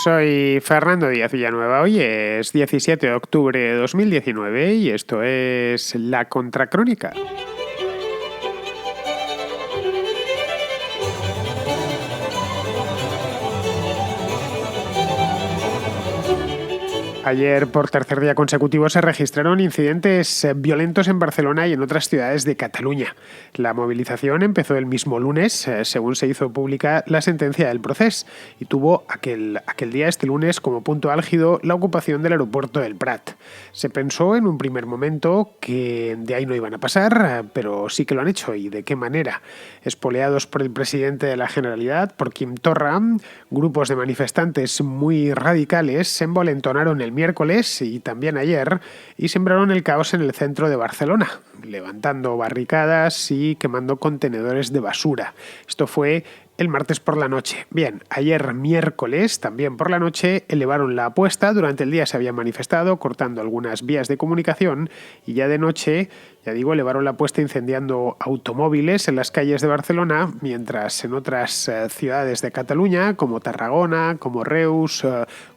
Soy Fernando Díaz Villanueva. Hoy es 17 de octubre de 2019 y esto es La Contracrónica. Ayer, por tercer día consecutivo, se registraron incidentes violentos en Barcelona y en otras ciudades de Cataluña. La movilización empezó el mismo lunes, según se hizo pública la sentencia del procés, y tuvo aquel día, este lunes, como punto álgido la ocupación del aeropuerto del Prat. Se pensó en un primer momento que de ahí no iban a pasar, pero sí que lo han hecho. ¿Y de qué manera? Espoleados por el presidente de la Generalitat, por Quim Torra, grupos de manifestantes muy radicales se envalentonaron el miércoles y también ayer y sembraron el caos en el centro de Barcelona, levantando barricadas y quemando contenedores de basura. Esto fue el martes por la noche. Bien, ayer miércoles, también por la noche, elevaron la apuesta. Durante el día se habían manifestado, cortando algunas vías de comunicación, y ya de noche, elevaron la apuesta incendiando automóviles en las calles de Barcelona, mientras en otras ciudades de Cataluña, como Tarragona, como Reus,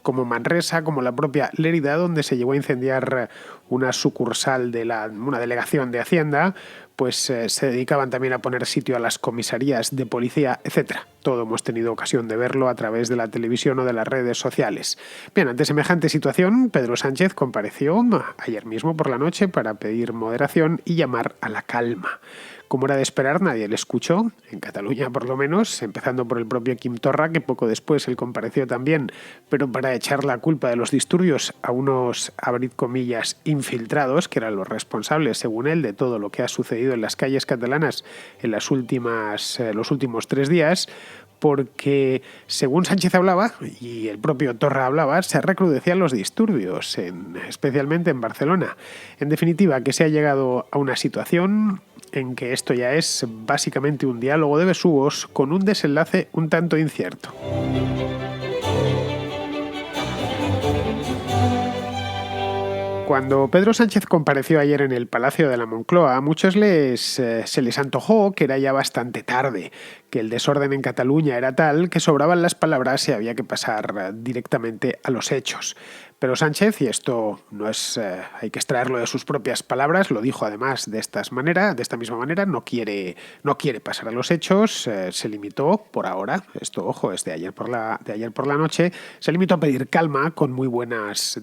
como Manresa, como la propia Lérida, donde se llegó a incendiar una sucursal de una delegación de Hacienda, pues se dedicaban también a poner sitio a las comisarías de policía, etc. Todo hemos tenido ocasión de verlo a través de la televisión o de las redes sociales. Bien, ante semejante situación, Pedro Sánchez compareció ayer mismo por la noche para pedir moderación y llamar a la calma. Como era de esperar, nadie le escuchó, en Cataluña por lo menos, empezando por el propio Quim Torra, que poco después él compareció también, pero para echar la culpa de los disturbios a unos, abrid comillas, infiltrados, que eran los responsables, según él, de todo lo que ha sucedido en las calles catalanas en los últimos 3 días, porque según Sánchez hablaba, y el propio Torra hablaba, se recrudecían los disturbios, especialmente en Barcelona. En definitiva, que se ha llegado a una situación en que esto ya es básicamente un diálogo de besugos con un desenlace un tanto incierto. Cuando Pedro Sánchez compareció ayer en el Palacio de la Moncloa, a muchos se les antojó que era ya bastante tarde, que el desorden en Cataluña era tal que sobraban las palabras y había que pasar directamente a los hechos. Pero Sánchez, y esto no es, hay que extraerlo de sus propias palabras, lo dijo además de esta misma manera, no quiere pasar a los hechos, se limitó por ahora, esto ojo, es de ayer por la noche, se limitó a pedir calma de muy buenas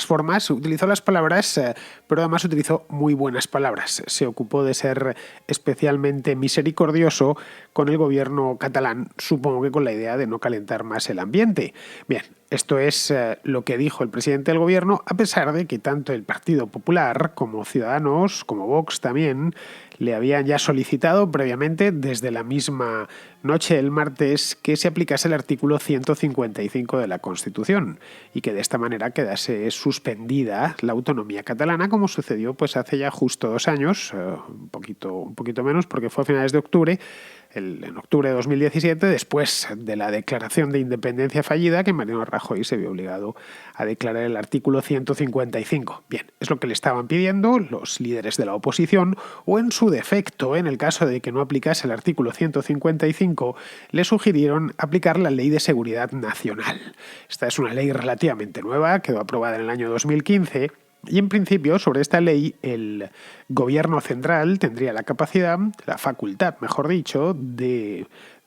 formas, utilizó las palabras, pero además utilizó muy buenas palabras. Se ocupó de ser especialmente misericordioso con el gobierno catalán, supongo que con la idea de no calentar más el ambiente. Bien, esto es lo que dijo el presidente del gobierno, a pesar de que tanto el Partido Popular como Ciudadanos, como Vox también, le habían ya solicitado previamente, desde la misma noche del martes, que se aplicase el artículo 155 de la Constitución y que de esta manera quedase suspendida la autonomía catalana, como sucedió pues hace ya justo 2 años, un poquito menos, porque fue a finales de octubre, en octubre de 2017, después de la declaración de independencia fallida, que Mariano Rajoy se vio obligado a declarar el artículo 155. Bien, es lo que le estaban pidiendo los líderes de la oposición, o en su defecto, en el caso de que no aplicase el artículo 155, le sugirieron aplicar la Ley de Seguridad Nacional. Esta es una ley relativamente nueva, quedó aprobada en el año 2015, y en principio, sobre esta ley, el gobierno central tendría la capacidad, la facultad, mejor dicho, de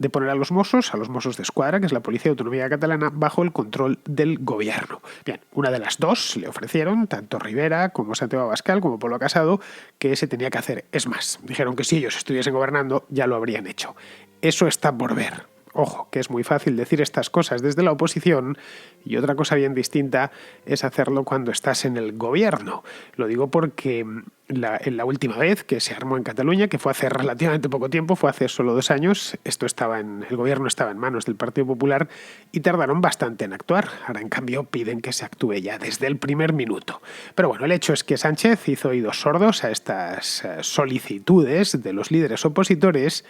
poner a los Mossos de Escuadra, que es la Policía de Autonomía Catalana, bajo el control del gobierno. Bien, una de las dos le ofrecieron, tanto Rivera como Santiago Abascal, como Pablo Casado, que se tenía que hacer. Es más, dijeron que si ellos estuviesen gobernando, ya lo habrían hecho. Eso está por ver. Ojo, que es muy fácil decir estas cosas desde la oposición, y otra cosa bien distinta es hacerlo cuando estás en el gobierno. Lo digo porque en la última vez que se armó en Cataluña, que fue hace relativamente poco tiempo, fue hace solo 2 años, el gobierno estaba en manos del Partido Popular y tardaron bastante en actuar. Ahora, en cambio, piden que se actúe ya desde el primer minuto. Pero bueno, el hecho es que Sánchez hizo oídos sordos a estas solicitudes de los líderes opositores.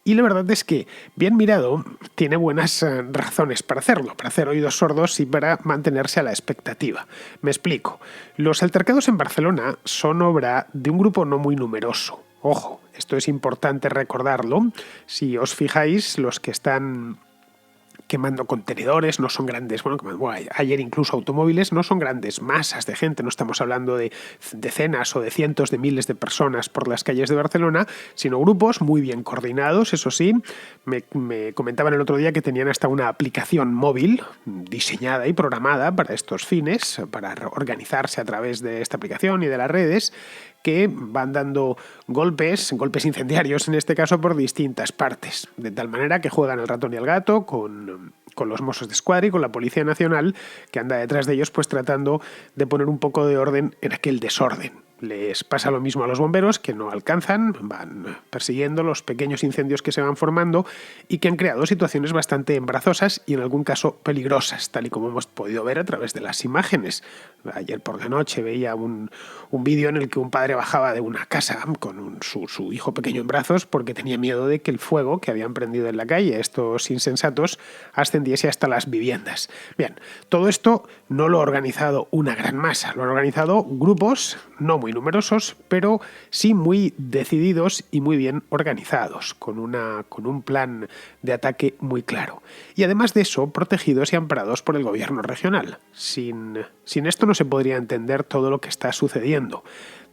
Y la verdad es que, bien mirado, tiene buenas razones para hacerlo, para hacer oídos sordos y para mantenerse a la expectativa. Me explico. Los altercados en Barcelona son obra de un grupo no muy numeroso. Ojo, esto es importante recordarlo. Si os fijáis, los que quemando contenedores, no son grandes, bueno, ayer incluso automóviles, no son grandes masas de gente, no estamos hablando de decenas o de cientos de miles de personas por las calles de Barcelona, sino grupos muy bien coordinados, eso sí. Me comentaban el otro día que tenían hasta una aplicación móvil diseñada y programada para estos fines, para organizarse a través de esta aplicación y de las redes, que van dando golpes incendiarios en este caso, por distintas partes, de tal manera que juegan al ratón y al gato con los Mossos d'Esquadra y con la Policía Nacional, que anda detrás de ellos pues tratando de poner un poco de orden en aquel desorden. Les pasa lo mismo a los bomberos, que no alcanzan, van persiguiendo los pequeños incendios que se van formando y que han creado situaciones bastante embarazosas y en algún caso peligrosas, tal y como hemos podido ver a través de las imágenes. Ayer por la noche veía un vídeo en el que un padre bajaba de una casa con su hijo pequeño en brazos porque tenía miedo de que el fuego que habían prendido en la calle, estos insensatos, ascendiese hasta las viviendas. Bien, todo esto no lo ha organizado una gran masa, lo han organizado grupos no muy numerosos, pero sí muy decididos y muy bien organizados, con un plan de ataque muy claro. Y además de eso, protegidos y amparados por el gobierno regional. Sin esto no se podría entender todo lo que está sucediendo.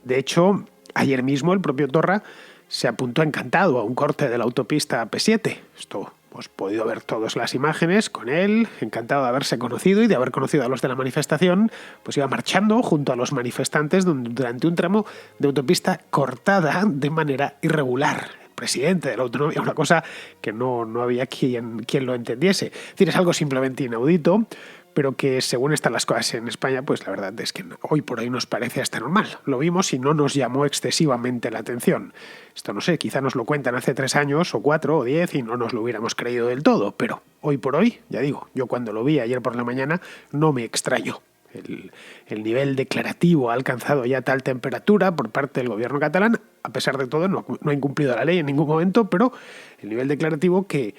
De hecho, ayer mismo el propio Torra se apuntó encantado a un corte de la autopista P7. Esto, pues podido ver todas las imágenes con él, encantado de haberse conocido y de haber conocido a los de la manifestación, pues iba marchando junto a los manifestantes durante un tramo de autopista cortada de manera irregular. El presidente de la autonomía, una cosa que no había quien lo entendiese. Es decir, es algo simplemente inaudito, pero que según están las cosas en España, pues la verdad es que hoy por hoy nos parece hasta normal. Lo vimos y no nos llamó excesivamente la atención. Esto no sé, quizá nos lo cuentan hace 3 años o 4 o 10 y no nos lo hubiéramos creído del todo, pero hoy por hoy, ya digo, yo cuando lo vi ayer por la mañana no me extrañó. El nivel declarativo ha alcanzado ya tal temperatura por parte del gobierno catalán, a pesar de todo no ha incumplido la ley en ningún momento, pero el nivel declarativo que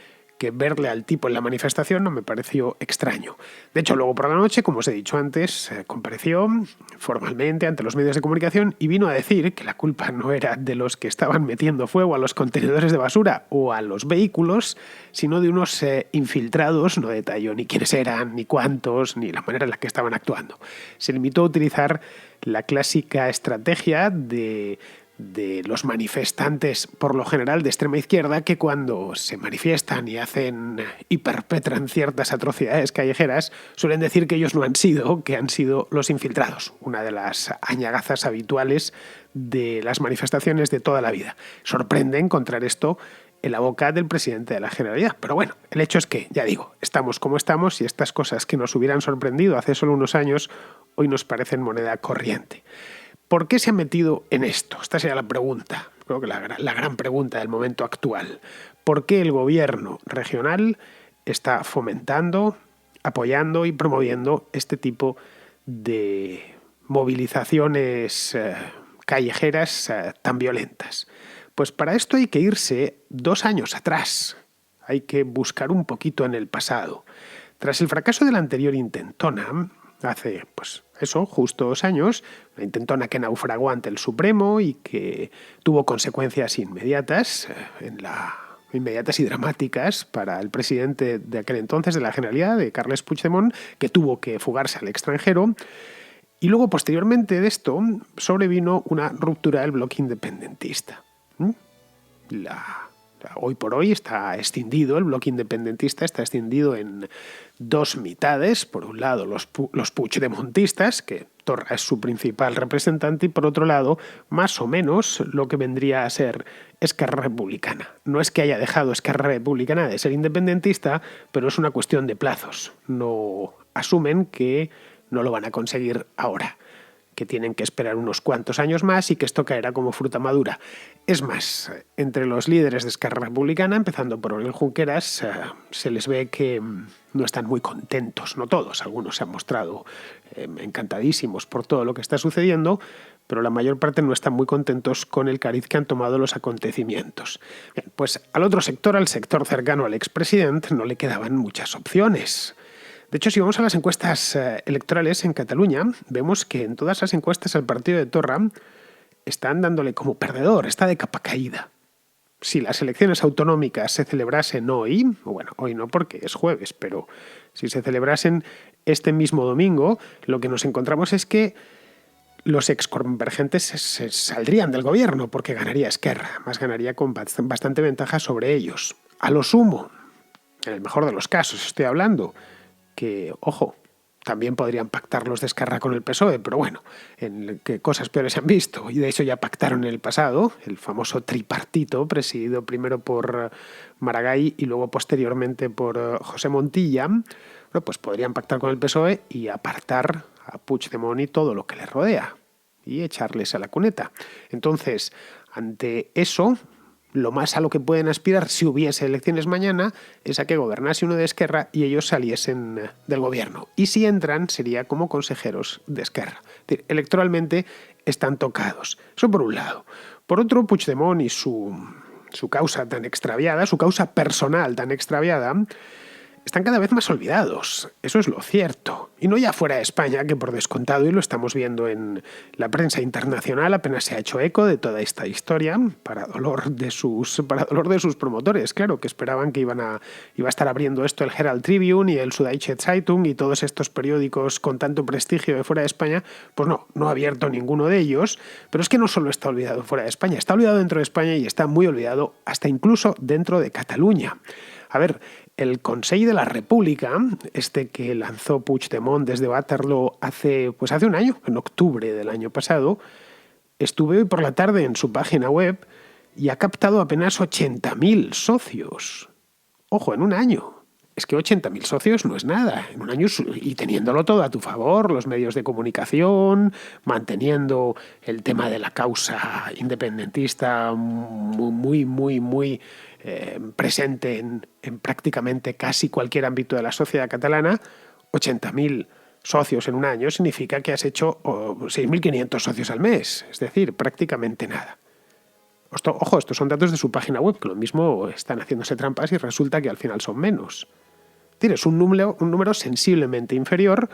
verle al tipo en la manifestación no me pareció extraño. De hecho, luego por la noche, como os he dicho antes, compareció formalmente ante los medios de comunicación y vino a decir que la culpa no era de los que estaban metiendo fuego a los contenedores de basura o a los vehículos, sino de unos infiltrados. No detalló ni quiénes eran, ni cuántos, ni la manera en la que estaban actuando. Se limitó a utilizar la clásica estrategia de los manifestantes, por lo general de extrema izquierda, que cuando se manifiestan y perpetran ciertas atrocidades callejeras, suelen decir que ellos no han sido, que han sido los infiltrados. Una de las añagazas habituales de las manifestaciones de toda la vida. Sorprende encontrar esto en la boca del presidente de la Generalidad. Pero bueno, el hecho es que, ya digo, estamos como estamos y estas cosas que nos hubieran sorprendido hace solo unos años, hoy nos parecen moneda corriente. ¿Por qué se ha metido en esto? Esta sería la pregunta, creo que la gran pregunta del momento actual. ¿Por qué el gobierno regional está fomentando, apoyando y promoviendo este tipo de movilizaciones callejeras tan violentas? Pues para esto hay que irse 2 años atrás. Hay que buscar un poquito en el pasado. Tras el fracaso de la anterior intentona, hace, pues eso, justo 2 años, una intentona que naufragó ante el Supremo y que tuvo consecuencias inmediatas y dramáticas para el presidente de aquel entonces de la Generalidad, de Carles Puigdemont, que tuvo que fugarse al extranjero. Y luego, posteriormente de esto, sobrevino una ruptura del bloque independentista. Hoy por hoy está escindido, el bloque independentista está escindido en 2 mitades. Por un lado, los puigdemontistas, que Torra es su principal representante, y por otro lado, más o menos, lo que vendría a ser Esquerra Republicana. No es que haya dejado Esquerra Republicana de ser independentista, pero es una cuestión de plazos. No asumen que no lo van a conseguir ahora, que tienen que esperar unos cuantos años más y que esto caerá como fruta madura. Es más, entre los líderes de Esquerra Republicana, empezando por Oriol Junqueras, se les ve que no están muy contentos, no todos, algunos se han mostrado encantadísimos por todo lo que está sucediendo, pero la mayor parte no están muy contentos con el cariz que han tomado los acontecimientos. Bien, pues al otro sector, al sector cercano al expresidente, no le quedaban muchas opciones. De hecho, si vamos a las encuestas electorales en Cataluña, vemos que en todas las encuestas al partido de Torra están dándole como perdedor, está de capa caída. si las elecciones autonómicas se celebrasen hoy, bueno, hoy no porque es jueves, pero si se celebrasen este mismo domingo, lo que nos encontramos es que los exconvergentes se saldrían del gobierno porque ganaría Esquerra, más ganaría con bastante ventaja sobre ellos. A lo sumo, en el mejor de los casos estoy hablando, que, ojo, también podrían pactar los de Esquerra con el PSOE, pero bueno, en que cosas peores se han visto, y de hecho ya pactaron en el pasado, el famoso tripartito, presidido primero por Maragall y luego posteriormente por José Montilla. Bueno, pues podrían pactar con el PSOE y apartar a Puigdemont y todo lo que le rodea y echarles a la cuneta. Entonces, ante eso, lo más a lo que pueden aspirar si hubiese elecciones mañana es a que gobernase uno de Esquerra y ellos saliesen del gobierno. Y si entran, sería como consejeros de Esquerra. Es decir, electoralmente están tocados. Eso por un lado. Por otro, Puigdemont y su causa tan extraviada, su causa personal tan extraviada, están cada vez más olvidados. Eso es lo cierto. Y no ya fuera de España, que por descontado, y lo estamos viendo en la prensa internacional, apenas se ha hecho eco de toda esta historia, para dolor de sus promotores, claro, que esperaban que iba a estar abriendo esto el Herald Tribune y el Süddeutsche Zeitung y todos estos periódicos con tanto prestigio de fuera de España. Pues no ha abierto ninguno de ellos. Pero es que no solo está olvidado fuera de España, está olvidado dentro de España y está muy olvidado hasta incluso dentro de Cataluña. A ver, el Consell de la República, que lanzó Puigdemont desde Waterloo hace un año, en octubre del año pasado, estuve hoy por la tarde en su página web y ha captado apenas 80.000 socios. Ojo, en un año. Es que 80.000 socios no es nada. En un año, y teniéndolo todo a tu favor, los medios de comunicación, manteniendo el tema de la causa independentista muy presente en prácticamente casi cualquier ámbito de la sociedad catalana, 80.000 socios en un año significa que has hecho 6.500 socios al mes, es decir, prácticamente nada. Ojo, estos son datos de su página web, que lo mismo están haciéndose trampas y resulta que al final son menos. Tienes un número sensiblemente inferior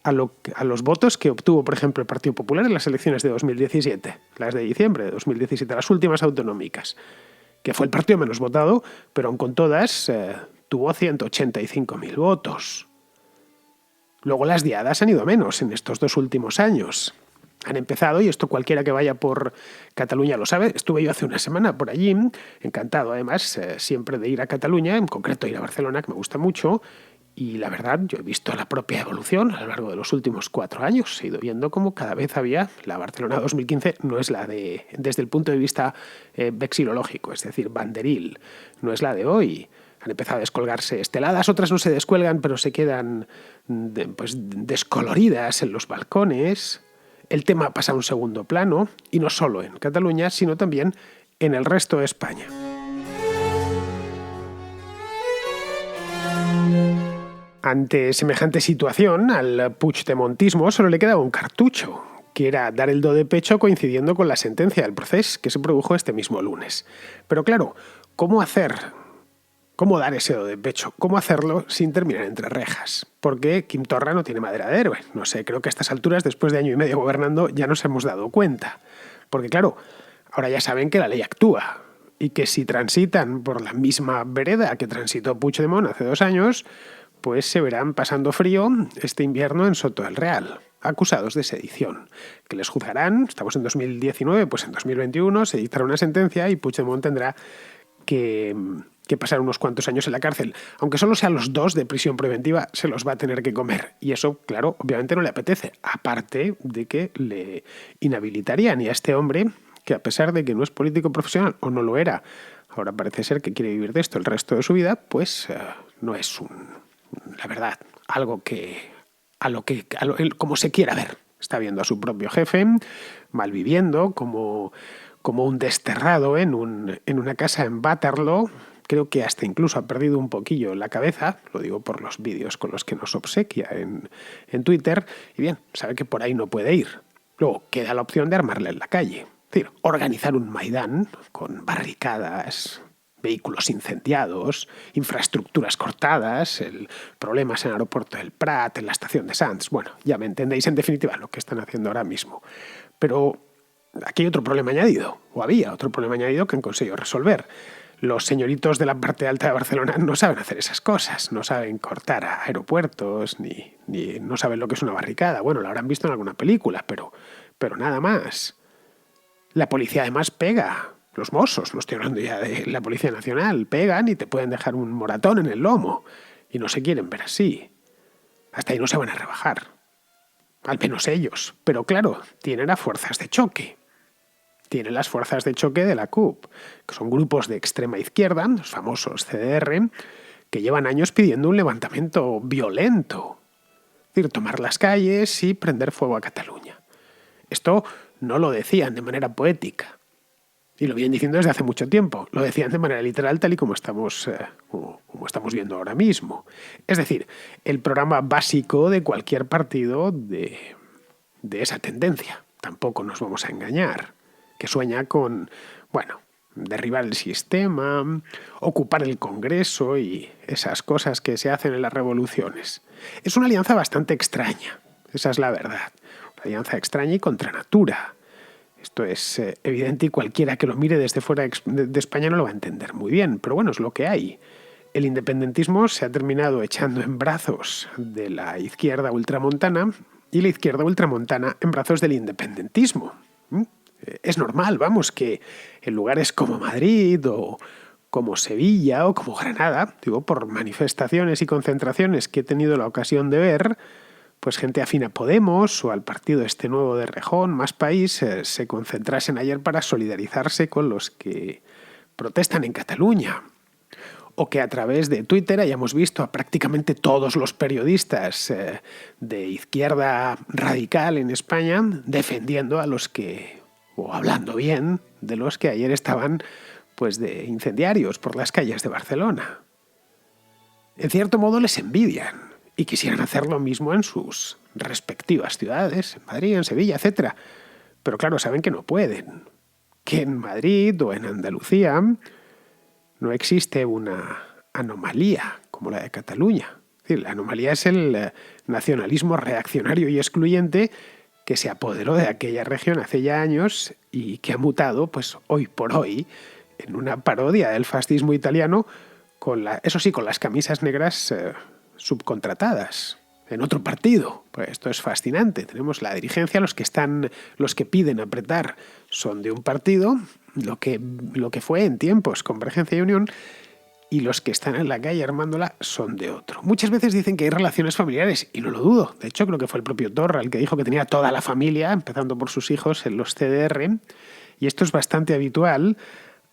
a los votos que obtuvo, por ejemplo, el Partido Popular en las elecciones de 2017, las de diciembre de 2017, las últimas autonómicas, que fue el partido menos votado, pero aun con todas tuvo 185.000 votos. Luego las diadas han ido menos en estos 2 últimos años. Han empezado, y esto cualquiera que vaya por Cataluña lo sabe, estuve yo hace una semana por allí, encantado además siempre de ir a Cataluña, en concreto ir a Barcelona, que me gusta mucho, y la verdad yo he visto la propia evolución a lo largo de los últimos 4 años, he ido viendo cómo cada vez había, la Barcelona 2015 no es la de, desde el punto de vista vexilológico, es decir, banderil, no es la de hoy. Han empezado a descolgarse esteladas, otras no se descuelgan, pero se quedan descoloridas en los balcones. El tema pasa a un segundo plano, y no solo en Cataluña, sino también en el resto de España. Ante semejante situación, al puigdemontismo solo le quedaba un cartucho, que era dar el do de pecho coincidiendo con la sentencia del procés que se produjo este mismo lunes. Pero claro, ¿cómo dar ese do de pecho? ¿Cómo hacerlo sin terminar entre rejas? Porque Quim Torra no tiene madera de héroe. No sé, creo que a estas alturas, después de año y medio gobernando, ya nos hemos dado cuenta. Porque claro, ahora ya saben que la ley actúa y que si transitan por la misma vereda que transitó Puigdemont hace 2 años, pues se verán pasando frío este invierno en Soto del Real, acusados de sedición, que les juzgarán, estamos en 2019, pues en 2021 se dictará una sentencia y Puigdemont tendrá que pasar unos cuantos años en la cárcel. Aunque solo sean los 2 de prisión preventiva, se los va a tener que comer. Y eso, claro, obviamente no le apetece. Aparte de que le inhabilitarían. Y a este hombre, que a pesar de que no es político profesional, o no lo era, ahora parece ser que quiere vivir de esto el resto de su vida, pues no es la verdad, algo como se quiera ver. Está viendo a su propio jefe malviviendo como un desterrado en una casa en Waterloo. Creo que hasta incluso ha perdido un poquillo la cabeza, lo digo por los vídeos con los que nos obsequia en Twitter, y bien, sabe que por ahí no puede ir. Luego queda la opción de armarle en la calle, es decir, organizar un Maidán con barricadas, vehículos incendiados, infraestructuras cortadas, problemas en el aeropuerto del Prat, en la estación de Sants. Bueno, ya me entendéis en definitiva lo que están haciendo ahora mismo. Pero aquí hay otro problema añadido, o había otro problema añadido que han conseguido resolver. Los señoritos de la parte alta de Barcelona no saben hacer esas cosas, no saben cortar a aeropuertos, ni no saben lo que es una barricada. Bueno, lo habrán visto en alguna película, pero nada más. La policía además pega. Los Mossos, no estoy hablando ya de la Policía Nacional, pegan y te pueden dejar un moratón en el lomo. Y no se quieren ver así. Hasta ahí no se van a rebajar. Al menos ellos. Pero claro, tienen a fuerzas de choque. Tienen las fuerzas de choque de la CUP, que son grupos de extrema izquierda, los famosos CDR, que llevan años pidiendo un levantamiento violento. Es decir, tomar las calles y prender fuego a Cataluña. Esto no lo decían de manera poética. Y lo vienen diciendo desde hace mucho tiempo. Lo decían de manera literal, tal y como estamos viendo ahora mismo. Es decir, el programa básico de cualquier partido de esa tendencia. Tampoco nos vamos a engañar. Que sueña con, derribar el sistema, ocupar el Congreso y esas cosas que se hacen en las revoluciones. Es una alianza bastante extraña, esa es la verdad. Una alianza extraña y contra natura. Esto es evidente y cualquiera que lo mire desde fuera de España no lo va a entender muy bien, pero bueno, es lo que hay. El independentismo se ha terminado echando en brazos de la izquierda ultramontana y la izquierda ultramontana en brazos del independentismo. Es normal, que en lugares como Madrid o como Sevilla o como Granada, por manifestaciones y concentraciones que he tenido la ocasión de ver, pues gente afín a Podemos o al partido este nuevo de Rejón, Más País, se concentrasen ayer para solidarizarse con los que protestan en Cataluña. O que a través de Twitter hayamos visto a prácticamente todos los periodistas de izquierda radical en España defendiendo a los que, o hablando bien de los que ayer estaban pues de incendiarios por las calles de Barcelona. En cierto modo les envidian y quisieran hacer lo mismo en sus respectivas ciudades, en Madrid, en Sevilla, etc. Pero claro, saben que no pueden. Que en Madrid o en Andalucía no existe una anomalía como la de Cataluña. Es decir, la anomalía es el nacionalismo reaccionario y excluyente que se apoderó de aquella región hace ya años y que ha mutado, pues hoy por hoy, en una parodia del fascismo italiano, con las camisas negras subcontratadas en otro partido. Pues esto es fascinante. Tenemos la dirigencia, los que piden apretar son de un partido, lo que fue en tiempos Convergencia y Unión, y los que están en la calle armándola son de otro. Muchas veces dicen que hay relaciones familiares, y no lo dudo. De hecho, creo que fue el propio Torra el que dijo que tenía toda la familia, empezando por sus hijos, en los CDR, y esto es bastante habitual.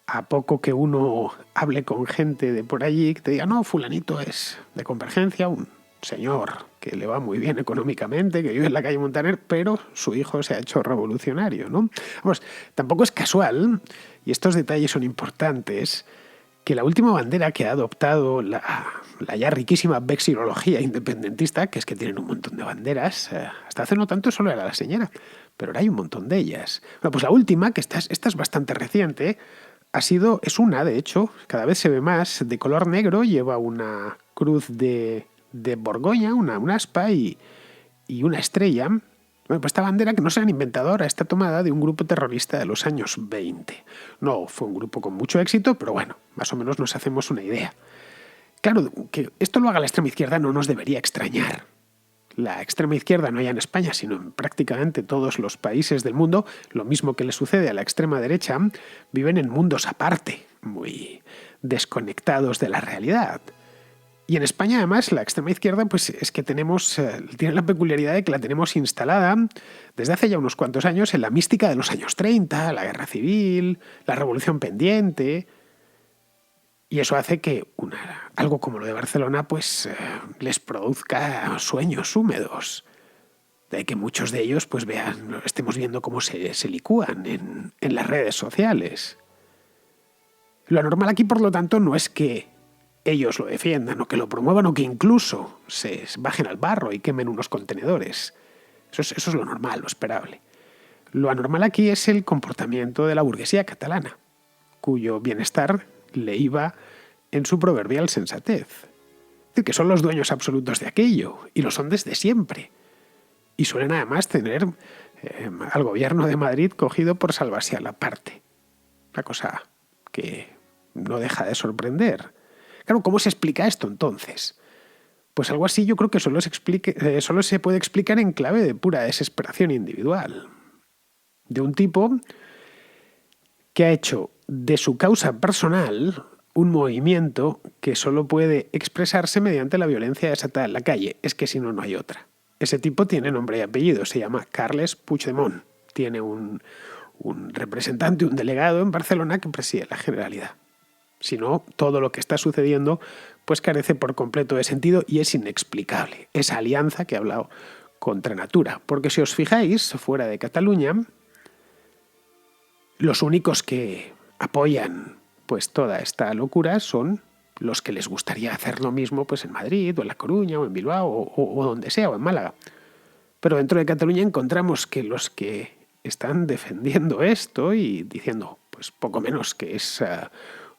A poco que uno hable con gente de por allí, que te diga, no, fulanito es de Convergencia, un señor que le va muy bien económicamente, que vive en la calle Montaner, pero su hijo se ha hecho revolucionario, ¿no? Vamos, tampoco es casual, y estos detalles son importantes, que la última bandera que ha adoptado la ya riquísima vexilología independentista, que es que tienen un montón de banderas, hasta hace no tanto solo era la señora, pero ahora hay un montón de ellas. Bueno, pues la última, que esta es bastante reciente, es una, de hecho, cada vez se ve más, de color negro, lleva una cruz de Borgoña, una aspa y una estrella. Bueno, pues esta bandera, que no se han inventado ahora, está tomada de un grupo terrorista de los años 20. No fue un grupo con mucho éxito, pero bueno, más o menos nos hacemos una idea. Claro, que esto lo haga la extrema izquierda no nos debería extrañar. La extrema izquierda, no ya en España, sino en prácticamente todos los países del mundo, lo mismo que le sucede a la extrema derecha, viven en mundos aparte, muy desconectados de la realidad. Y en España, además, la extrema izquierda, pues es que tiene la peculiaridad de que la tenemos instalada desde hace ya unos cuantos años en la mística de los años 30, la guerra civil, la revolución pendiente. Y eso hace que algo como lo de Barcelona pues les produzca sueños húmedos. De que muchos de ellos pues estemos viendo cómo se licúan en las redes sociales. Lo anormal aquí, por lo tanto, no es que ellos lo defiendan o que lo promuevan o que incluso se bajen al barro y quemen unos contenedores. Eso es lo normal, lo esperable. Lo anormal aquí es el comportamiento de la burguesía catalana, cuyo bienestar le iba en su proverbial sensatez. Es decir, que son los dueños absolutos de aquello, y lo son desde siempre. Y suelen además tener al gobierno de Madrid cogido por salvarse a la parte. Una cosa que no deja de sorprender. Claro, ¿cómo se explica esto entonces? Pues algo así yo creo que solo se puede explicar en clave de pura desesperación individual. De un tipo que ha hecho de su causa personal un movimiento que solo puede expresarse mediante la violencia desatada en la calle. Es que si no, no hay otra. Ese tipo tiene nombre y apellido, se llama Carles Puigdemont. Tiene un representante, un delegado en Barcelona que preside la Generalidad. Si no, todo lo que está sucediendo pues carece por completo de sentido y es inexplicable. Esa alianza que he hablado contra natura. Porque si os fijáis, fuera de Cataluña, los únicos que apoyan pues toda esta locura son los que les gustaría hacer lo mismo pues en Madrid o en La Coruña o en Bilbao o donde sea o en Málaga. Pero dentro de Cataluña encontramos que los que están defendiendo esto y diciendo pues poco menos que es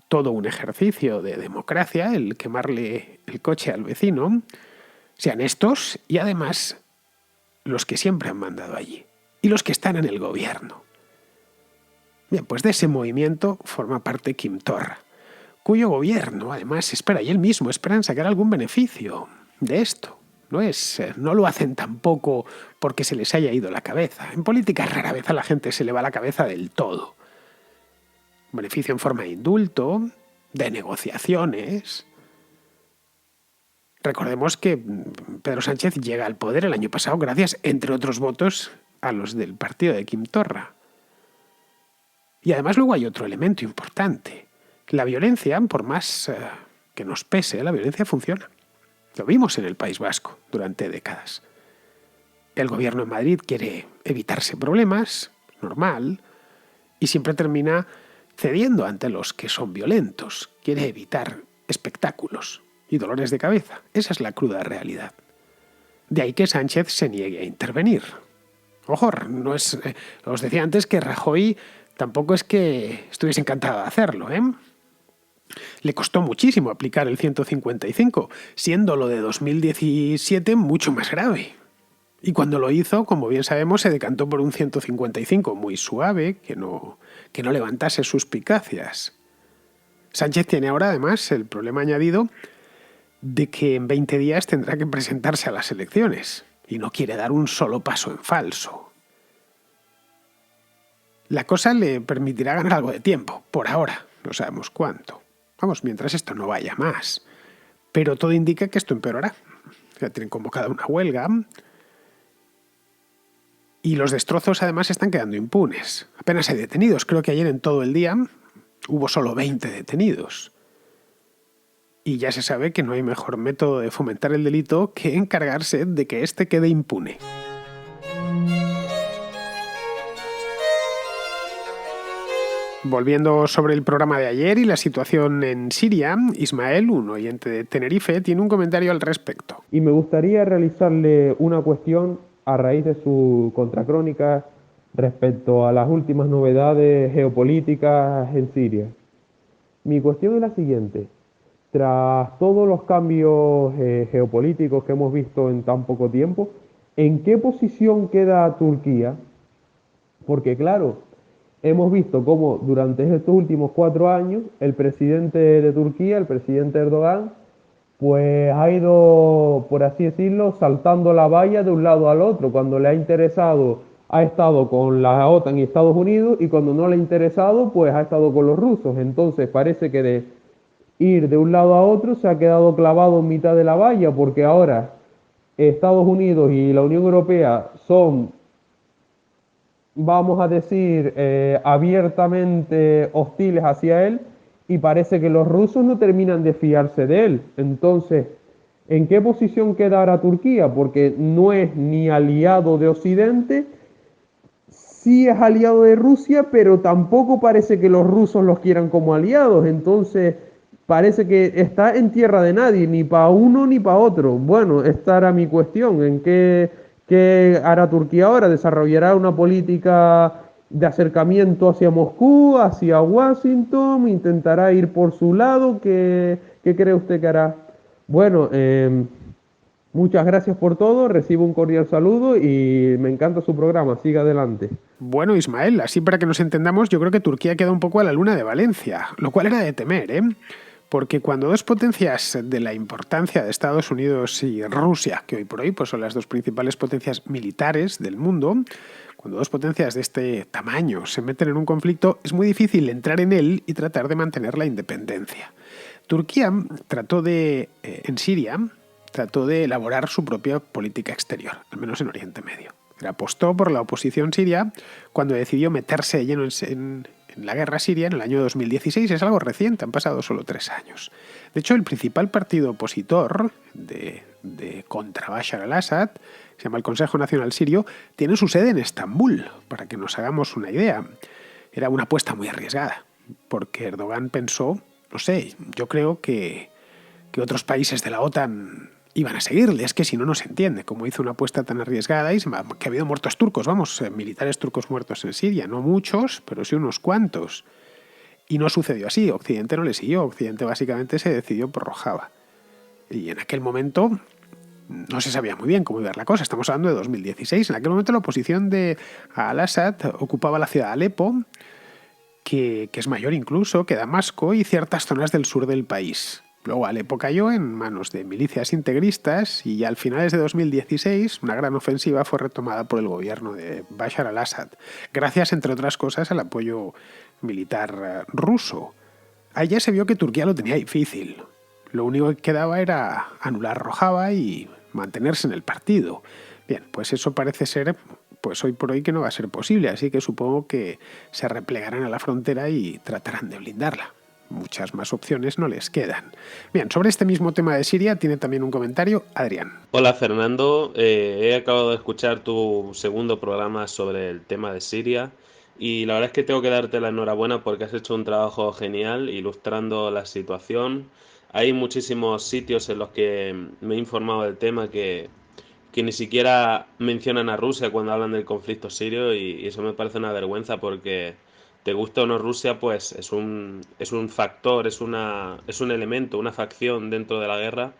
todo un ejercicio de democracia el quemarle el coche al vecino, sean estos y además los que siempre han mandado allí y los que están en el gobierno. Bien, pues de ese movimiento forma parte Quim Torra, cuyo gobierno, además, espera, y él mismo esperan sacar algún beneficio de esto. No lo hacen tampoco porque se les haya ido la cabeza. En política rara vez a la gente se le va la cabeza del todo. Beneficio en forma de indulto, de negociaciones. Recordemos que Pedro Sánchez llega al poder el año pasado gracias, entre otros votos, a los del partido de Quim Torra. Y además luego hay otro elemento importante. La violencia, por más que nos pese, la violencia funciona. Lo vimos en el País Vasco durante décadas. El gobierno de Madrid quiere evitarse problemas, normal, y siempre termina cediendo ante los que son violentos. Quiere evitar espectáculos y dolores de cabeza. Esa es la cruda realidad. De ahí que Sánchez se niegue a intervenir. Ojo, os decía antes que Rajoy tampoco es que estuviese encantado de hacerlo, ¿eh? Le costó muchísimo aplicar el 155, siendo lo de 2017 mucho más grave. Y cuando lo hizo, como bien sabemos, se decantó por un 155 muy suave, que no levantase suspicacias. Sánchez tiene ahora, además, el problema añadido de que en 20 días tendrá que presentarse a las elecciones y no quiere dar un solo paso en falso. La cosa le permitirá ganar algo de tiempo, por ahora, no sabemos cuánto. Vamos, mientras esto no vaya más. Pero todo indica que esto empeorará. Ya tienen convocada una huelga y los destrozos además están quedando impunes. Apenas hay detenidos. Creo que ayer en todo el día hubo solo 20 detenidos. Y ya se sabe que no hay mejor método de fomentar el delito que encargarse de que éste quede impune. Volviendo sobre el programa de ayer y la situación en Siria, Ismael, un oyente de Tenerife, tiene un comentario al respecto. Y me gustaría realizarle una cuestión a raíz de su contracrónica respecto a las últimas novedades geopolíticas en Siria. Mi cuestión es la siguiente. Tras todos los cambios geopolíticos que hemos visto en tan poco tiempo, ¿en qué posición queda Turquía? Porque claro, hemos visto cómo durante estos últimos 4 años el presidente de Turquía, el presidente Erdogan, pues ha ido, por así decirlo, saltando la valla de un lado al otro. Cuando le ha interesado, ha estado con la OTAN y Estados Unidos, y cuando no le ha interesado, pues ha estado con los rusos. Entonces parece que de ir de un lado a otro se ha quedado clavado en mitad de la valla, porque ahora Estados Unidos y la Unión Europea son, vamos a decir, abiertamente hostiles hacia él, y parece que los rusos no terminan de fiarse de él. Entonces, ¿en qué posición queda ahora Turquía? Porque no es ni aliado de Occidente, sí es aliado de Rusia, pero tampoco parece que los rusos los quieran como aliados. Entonces, parece que está en tierra de nadie, ni para uno ni para otro. Bueno, esta era mi cuestión. ¿En qué hará Turquía ahora? ¿Desarrollará una política de acercamiento hacia Moscú, hacia Washington? ¿Intentará ir por su lado? ¿Qué cree usted que hará? Bueno, Muchas gracias por todo, recibo un cordial saludo y me encanta su programa, siga adelante. Bueno, Ismael, así para que nos entendamos, yo creo que Turquía queda un poco a la luna de Valencia, lo cual era de temer, ¿eh? Porque cuando dos potencias de la importancia de Estados Unidos y Rusia, que hoy por hoy pues son las dos principales potencias militares del mundo, cuando dos potencias de este tamaño se meten en un conflicto, es muy difícil entrar en él y tratar de mantener la independencia. Turquía en Siria, trató de elaborar su propia política exterior, al menos en Oriente Medio. Apostó por la oposición siria cuando decidió meterse de lleno en la guerra siria en el año 2016. Es algo reciente, han pasado solo 3 años. De hecho, el principal partido opositor de contra Bashar al-Assad, se llama el Consejo Nacional Sirio, tiene su sede en Estambul, para que nos hagamos una idea. Era una apuesta muy arriesgada, porque Erdogan pensó, no sé, yo creo que otros países de la OTAN iban a seguirle. Es que si no, no se entiende cómo hizo una apuesta tan arriesgada y que ha habido muertos turcos, vamos, militares turcos muertos en Siria. No muchos, pero sí unos cuantos. Y no sucedió así. Occidente no le siguió. Occidente básicamente se decidió por Rojava. Y en aquel momento no se sabía muy bien cómo iba a ir la cosa. Estamos hablando de 2016. En aquel momento la oposición de al-Assad ocupaba la ciudad de Alepo, que es mayor incluso que Damasco, y ciertas zonas del sur del país. Luego Alepo cayó en manos de milicias integristas y al finales de 2016 una gran ofensiva fue retomada por el gobierno de Bashar al-Assad, gracias, entre otras cosas, al apoyo militar ruso. Ahí ya se vio que Turquía lo tenía difícil. Lo único que quedaba era anular Rojava y mantenerse en el partido. Bien, pues eso parece ser, pues hoy por hoy, que no va a ser posible, así que supongo que se replegarán a la frontera y tratarán de blindarla. Muchas más opciones no les quedan. Bien, sobre este mismo tema de Siria tiene también un comentario Adrián. Hola Fernando, he acabado de escuchar tu segundo programa sobre el tema de Siria y la verdad es que tengo que darte la enhorabuena porque has hecho un trabajo genial ilustrando la situación. Hay muchísimos sitios en los que me he informado del tema que ni siquiera mencionan a Rusia cuando hablan del conflicto sirio y eso me parece una vergüenza porque te gusta o no Rusia, pues es un factor, es un elemento, una facción dentro de la guerra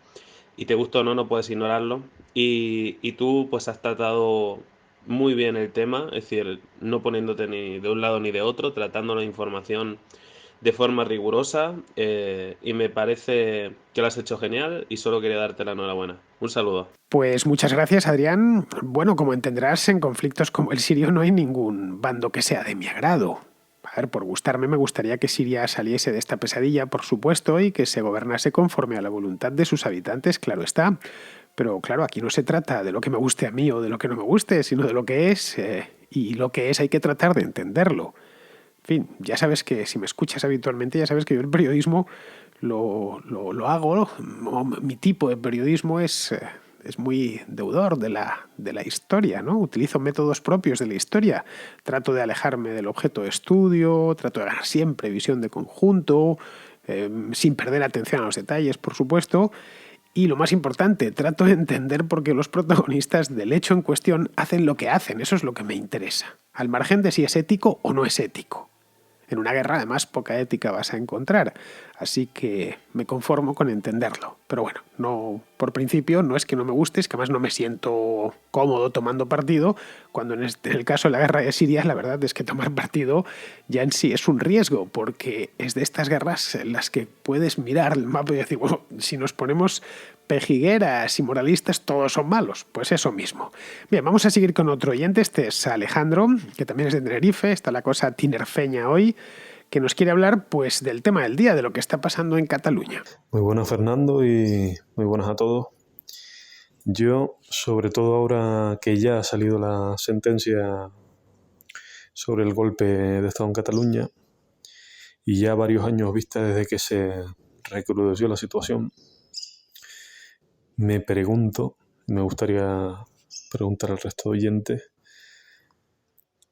y te gusta o no, no puedes ignorarlo. Y tú pues has tratado muy bien el tema, es decir, no poniéndote ni de un lado ni de otro, tratando la información de forma rigurosa y me parece que lo has hecho genial y solo quería darte la enhorabuena. Un saludo. Pues muchas gracias, Adrián. Bueno, como entenderás, en conflictos como el sirio no hay ningún bando que sea de mi agrado. A ver, por gustarme, me gustaría que Siria saliese de esta pesadilla, por supuesto, y que se gobernase conforme a la voluntad de sus habitantes, claro está. Pero claro, aquí no se trata de lo que me guste a mí o de lo que no me guste, sino de lo que es, y lo que es hay que tratar de entenderlo. En fin, ya sabes que si me escuchas habitualmente, ya sabes que yo el periodismo lo hago, ¿no? Mi tipo de periodismo es muy deudor de la historia, ¿no? Utilizo métodos propios de la historia. Trato de alejarme del objeto de estudio, trato de ganar siempre visión de conjunto, sin perder atención a los detalles, por supuesto. Y lo más importante, trato de entender por qué los protagonistas del hecho en cuestión hacen lo que hacen. Eso es lo que me interesa, al margen de si es ético o no es ético. En una guerra, además, poca ética vas a encontrar, así que me conformo con entenderlo. Pero bueno, no, por principio no es que no me guste, es que además no me siento cómodo tomando partido, cuando en el caso de la guerra de Siria, la verdad es que tomar partido ya en sí es un riesgo, porque es de estas guerras en las que puedes mirar el mapa y decir, bueno, si nos ponemos pejigueras y moralistas, todos son malos. Pues eso mismo. Bien, vamos a seguir con otro oyente. Este es Alejandro, que también es de Tenerife. Está la cosa tinerfeña hoy, que nos quiere hablar pues del tema del día, de lo que está pasando en Cataluña. Muy buenas, Fernando, y muy buenas a todos. Yo, sobre todo ahora que ya ha salido la sentencia sobre el golpe de Estado en Cataluña y ya varios años vista desde que se recrudeció la situación, me gustaría preguntar al resto de oyentes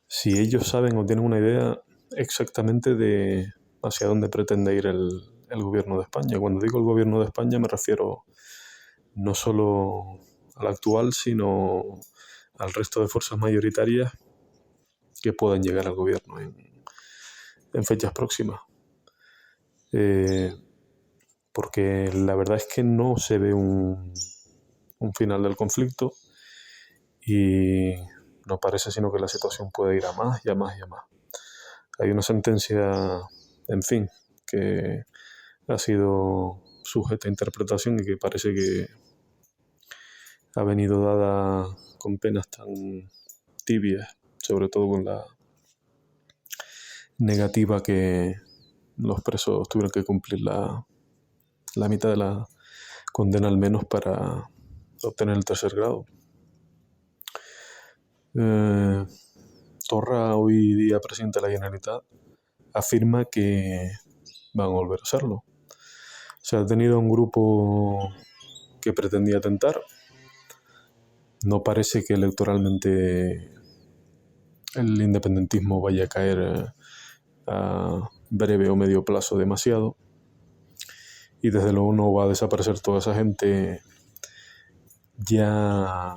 si ellos saben o tienen una idea exactamente de hacia dónde pretende ir el gobierno de España. Cuando digo el gobierno de España me refiero no solo al actual, sino al resto de fuerzas mayoritarias que puedan llegar al gobierno en fechas próximas. Porque la verdad es que no se ve un un final del conflicto y no parece sino que la situación puede ir a más y a más y a más. Hay una sentencia, en fin, que ha sido sujeta a interpretación y que parece que ha venido dada con penas tan tibias, sobre todo con la negativa que los presos tuvieron que cumplir la mitad de la condena al menos para obtener el tercer grado. Torra, hoy día presidente de la Generalitat, afirma que van a volver a hacerlo. Se ha tenido un grupo que pretendía atentar. No parece que electoralmente el independentismo vaya a caer a breve o medio plazo demasiado. Y desde luego no va a desaparecer toda esa gente ya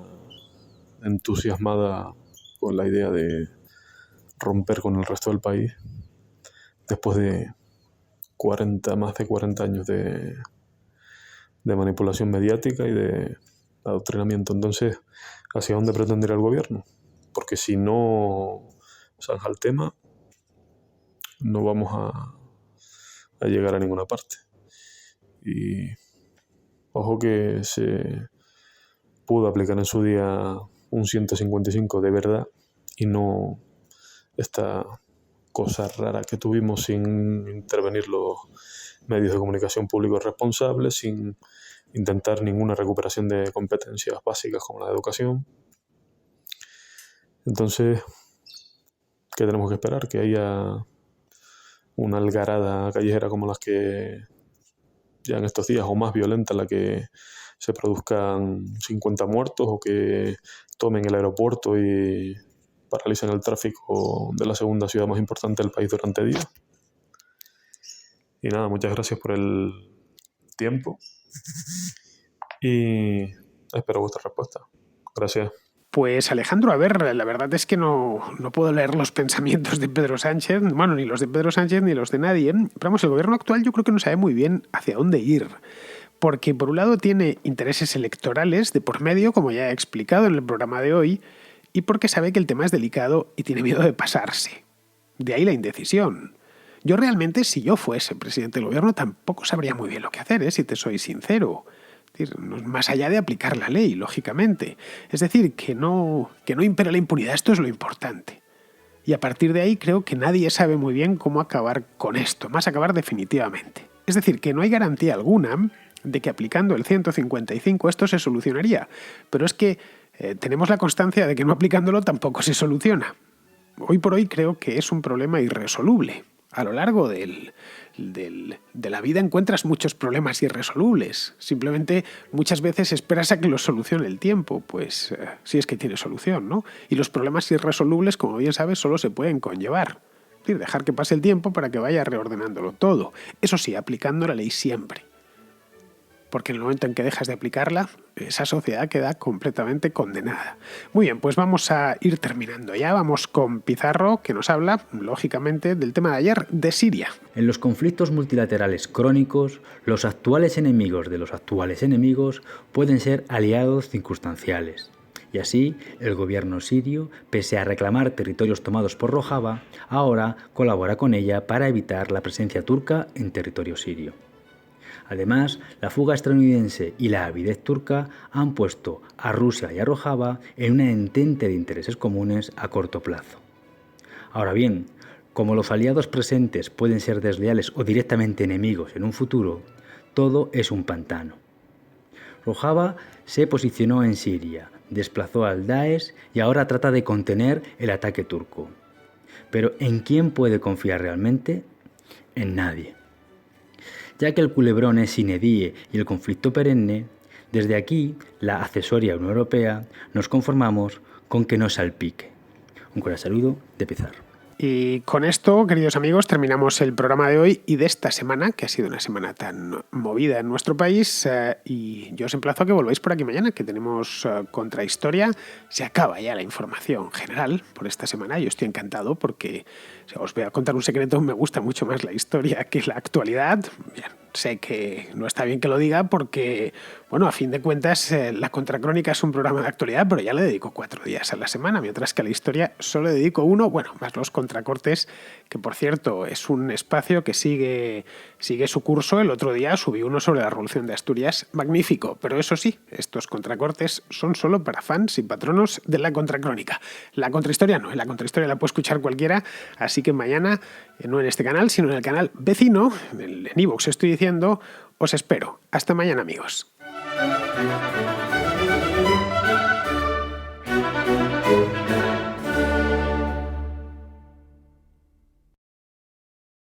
entusiasmada con la idea de romper con el resto del país después de más de 40 años de manipulación mediática y de adoctrinamiento. Entonces, ¿hacia dónde pretende ir el gobierno? Porque si no zanja el tema, no vamos a llegar a ninguna parte. Y ojo que se pudo aplicar en su día un 155 de verdad y no esta cosa rara que tuvimos sin intervenir los medios de comunicación públicos responsables, sin intentar ninguna recuperación de competencias básicas como la educación. Entonces, ¿qué tenemos que esperar? Que haya una algarada callejera como las que ya en estos días, o más violenta, la que se produzcan 50 muertos o que tomen el aeropuerto y paralicen el tráfico de la segunda ciudad más importante del país durante días. Y nada, muchas gracias por el tiempo y espero vuestra respuesta. Gracias. Pues Alejandro, a ver, la verdad es que no puedo leer los pensamientos de Pedro Sánchez, bueno, ni los de Pedro Sánchez ni los de nadie. Pero vamos, el gobierno actual yo creo que no sabe muy bien hacia dónde ir. Porque por un lado tiene intereses electorales de por medio, como ya he explicado en el programa de hoy, y porque sabe que el tema es delicado y tiene miedo de pasarse. De ahí la indecisión. Yo realmente, si yo fuese presidente del gobierno, tampoco sabría muy bien lo que hacer, si te soy sincero. Más allá de aplicar la ley, lógicamente. Es decir, que no impera la impunidad, esto es lo importante. Y a partir de ahí creo que nadie sabe muy bien cómo acabar con esto, más acabar definitivamente. Es decir, que no hay garantía alguna de que aplicando el 155 esto se solucionaría. Pero es que tenemos la constancia de que no aplicándolo tampoco se soluciona. Hoy por hoy creo que es un problema irresoluble. A lo largo de la vida encuentras muchos problemas irresolubles. Simplemente muchas veces esperas a que los solucione el tiempo, pues si es que tiene solución, ¿no? Y los problemas irresolubles, como bien sabes, solo se pueden conllevar. Es decir, dejar que pase el tiempo para que vaya reordenándolo todo. Eso sí, aplicando la ley siempre. Porque en el momento en que dejas de aplicarla, esa sociedad queda completamente condenada. Muy bien, pues vamos a ir terminando ya. Vamos con Pizarro, que nos habla, lógicamente, del tema de ayer, de Siria. En los conflictos multilaterales crónicos, los actuales enemigos de los actuales enemigos pueden ser aliados circunstanciales. Y así, el gobierno sirio, pese a reclamar territorios tomados por Rojava, ahora colabora con ella para evitar la presencia turca en territorio sirio. Además, la fuga estadounidense y la avidez turca han puesto a Rusia y a Rojava en una entente de intereses comunes a corto plazo. Ahora bien, como los aliados presentes pueden ser desleales o directamente enemigos en un futuro, todo es un pantano. Rojava se posicionó en Siria, desplazó al Daesh y ahora trata de contener el ataque turco. Pero ¿en quién puede confiar realmente? En nadie. Ya que el culebrón es sine die y el conflicto perenne, desde aquí, la accesoria Unión Europea, nos conformamos con que no salpique. Un cordial saludo de Pizarro. Y con esto, queridos amigos, terminamos el programa de hoy y de esta semana, que ha sido una semana tan movida en nuestro país. Y yo os emplazo a que volváis por aquí mañana, que tenemos Contrahistoria. Se acaba ya la información general por esta semana. Yo estoy encantado porque, os voy a contar un secreto, me gusta mucho más la historia que la actualidad. Bien, sé que no está bien que lo diga porque Bueno, a fin de cuentas, La Contracrónica es un programa de actualidad, pero ya le dedico 4 días a la semana, mientras que a la historia solo dedico 1, bueno, más los contracortes, que por cierto es un espacio que sigue su curso. El otro día subí uno sobre la Revolución de Asturias, magnífico, pero eso sí, estos contracortes son solo para fans y patronos de La Contracrónica. La contrahistoria no, la contrahistoria la puede escuchar cualquiera, así que mañana, no en este canal, sino en el canal vecino, en iVoox estoy diciendo, os espero. Hasta mañana, amigos.